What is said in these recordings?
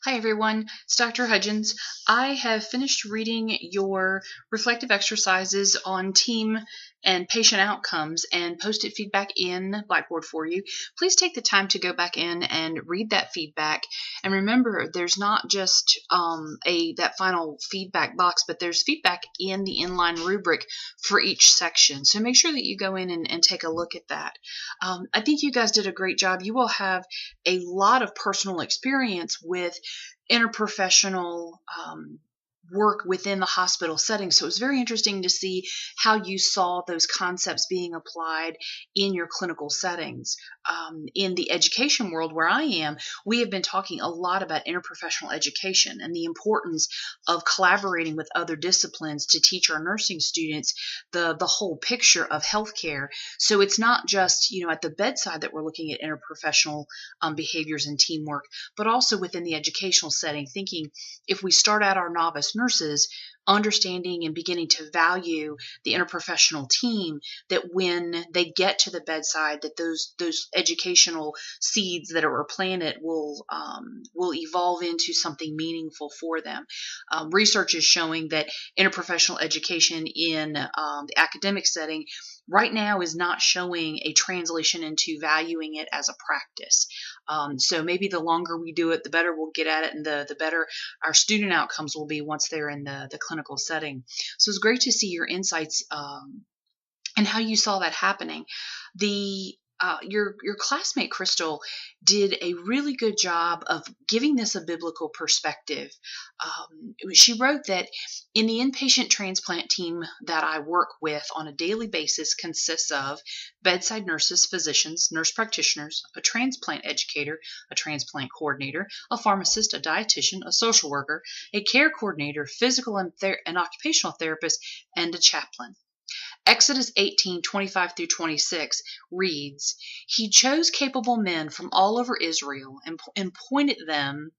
Hi everyone, it's Dr. Hudgens. I have finished reading your reflective exercises on team and patient outcomes and posted feedback in Blackboard for you. Please take the time to go back in and read that feedback. And remember, there's not just that final feedback box, but there's feedback in the inline rubric for each section. So make sure that you go in and take a look at that. I think you guys did a great job. You will have a lot of personal experience with interprofessional work within the hospital setting. So it was very interesting to see how you saw those concepts being applied in your clinical settings. In the education world where I am, we have been talking a lot about interprofessional education and the importance of collaborating with other disciplines to teach our nursing students the whole picture of healthcare. So it's not just, at the bedside that we're looking at interprofessional behaviors and teamwork, but also within the educational setting, thinking if we start out our novice nurses understanding and beginning to value the interprofessional team, that when they get to the bedside, that those educational seeds that are planted will evolve into something meaningful for them. Research is showing that interprofessional education in the academic setting right now is not showing a translation into valuing it as a practice. So maybe the longer we do it, the better we'll get at it, and the better our student outcomes will be once they're in the clinical setting. So it's great to see your insights and how you saw that happening. Your classmate Crystal did a really good job of giving this a biblical perspective. She wrote that in the inpatient transplant team that I work with on a daily basis consists of bedside nurses, physicians, nurse practitioners, a transplant educator, a transplant coordinator, a pharmacist, a dietitian, a social worker, a care coordinator, physical and occupational therapist, and a chaplain. Exodus 18:25-26 reads, "He chose capable men from all over Israel and appointed them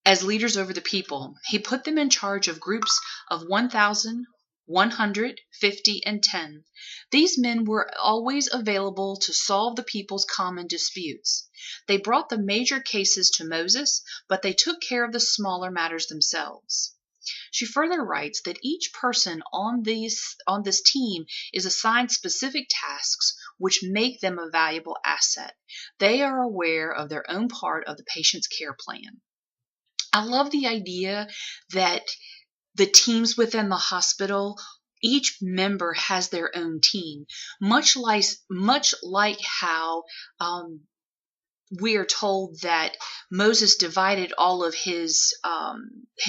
as leaders over the people. He put them in charge of groups of 1,000, 100, 50, and 10. These men were always available to solve the people's common disputes. They brought the major cases to Moses, but they took care of the smaller matters themselves." She further writes that each person on this team is assigned specific tasks which make them a valuable asset. They are aware of their own part of the patient's care plan. I love the idea that the teams within the hospital, each member has their own team, much like how we are told that Moses divided all of his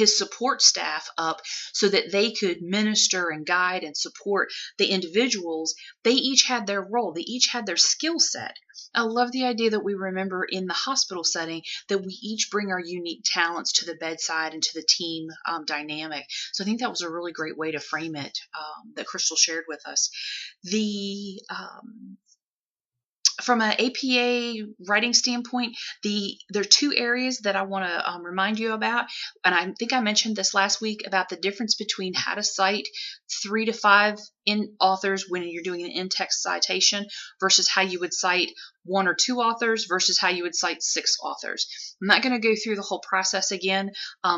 support staff up so that they could minister and guide and support the individuals. They each had their role. They each had their skill set. I love the idea that we remember in the hospital setting that we each bring our unique talents to the bedside and to the team dynamic. So I think that was a really great way to frame it that Crystal shared with us. From an APA writing standpoint, there are two areas that I want to remind you about. And I think I mentioned this last week about the difference between how to cite 3 to 5 authors when you're doing an in-text citation versus how you would cite 1 or 2 authors versus how you would cite 6 authors. I'm not going to go through the whole process again.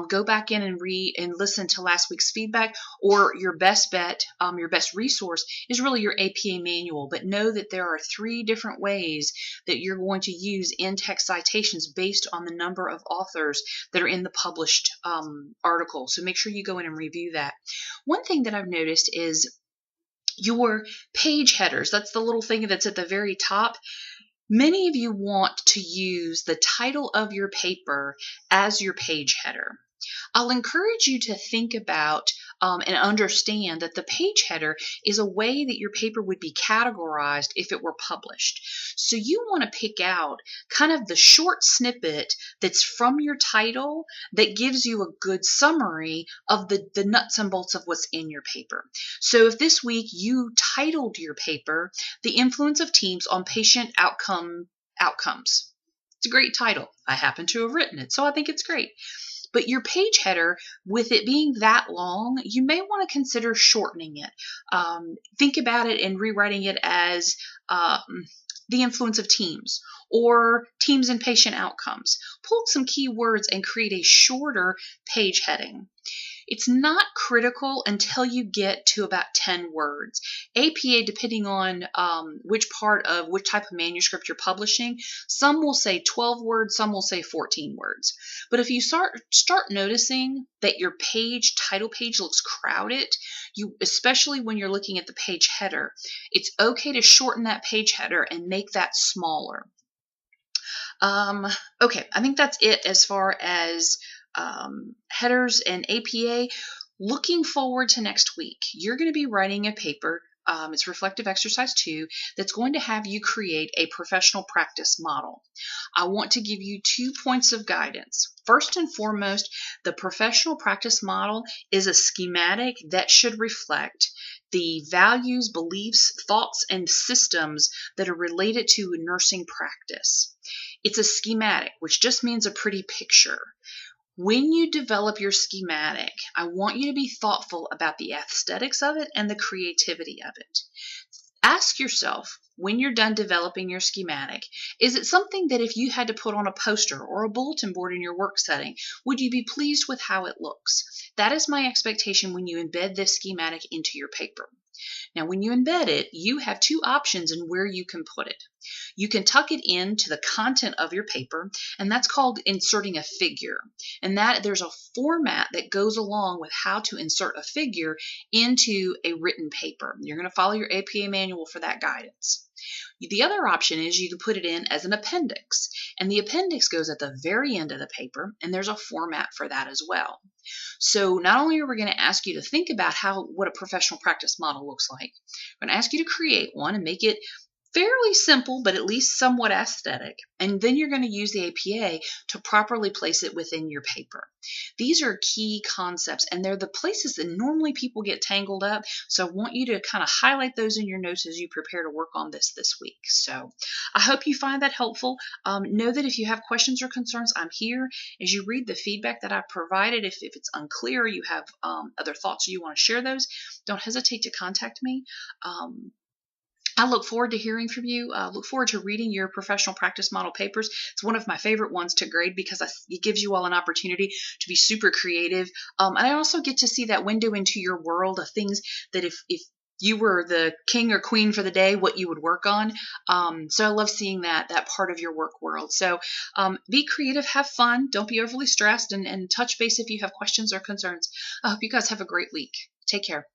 Go back in and read and listen to last week's feedback, or your best bet, your best resource is really your APA manual. But know that there are 3 different ways that you're going to use in-text citations based on the number of authors that are in the published article. So make sure you go in and review that. One thing that I've noticed is your page headers. That's the little thing that's at the very top. Many of you want to use the title of your paper as your page header. I'll encourage you to think about and understand that the page header is a way that your paper would be categorized if it were published. So you want to pick out kind of the short snippet that's from your title that gives you a good summary of the nuts and bolts of what's in your paper. So if this week you titled your paper, "The Influence of Teams on Patient Outcomes," it's a great title. I happen to have written it, so I think it's great. But your page header, with it being that long, you may want to consider shortening it. Think about it and rewriting it as the influence of teams, or teams and patient outcomes. Pull some keywords and create a shorter page heading. It's not critical until you get to about 10 words. APA, depending on which type of manuscript you're publishing, some will say 12 words, some will say 14 words. But if you start noticing that your title page looks crowded, especially when you're looking at the page header, it's okay to shorten that page header and make that smaller. Okay, I think that's it as far as headers and APA. Looking forward to next week, you're going to be writing a paper. It's Reflective Exercise 2 that's going to have you create a professional practice model. I want to give you 2 points of guidance. First and foremost, the professional practice model is a schematic that should reflect the values, beliefs, thoughts, and systems that are related to nursing practice. It's a schematic, which just means a pretty picture. When you develop your schematic, I want you to be thoughtful about the aesthetics of it and the creativity of it. Ask yourself, when you're done developing your schematic, is it something that if you had to put on a poster or a bulletin board in your work setting, would you be pleased with how it looks? That is my expectation when you embed this schematic into your paper. Now, when you embed it, you have 2 options in where you can put it. You can tuck it into the content of your paper, and that's called inserting a figure. And that there's a format that goes along with how to insert a figure into a written paper. You're going to follow your APA manual for that guidance. The other option is you can put it in as an appendix, and the appendix goes at the very end of the paper, and there's a format for that as well. So not only are we going to ask you to think about what a professional practice model looks like, we're going to ask you to create one and make it fairly simple, but at least somewhat aesthetic. And then you're going to use the APA to properly place it within your paper. These are key concepts, and they're the places that normally people get tangled up. So I want you to kind of highlight those in your notes as you prepare to work on this week. So I hope you find that helpful. Know that if you have questions or concerns, I'm here. As you read the feedback that I provided, if it's unclear, you have other thoughts or you want to share those, don't hesitate to contact me. I look forward to hearing from you. Look forward to reading your professional practice model papers. It's one of my favorite ones to grade because it gives you all an opportunity to be super creative. And I also get to see that window into your world of things that if you were the king or queen for the day, what you would work on. So I love seeing that part of your work world. So be creative, have fun, don't be overly stressed, and touch base if you have questions or concerns. I hope you guys have a great week. Take care.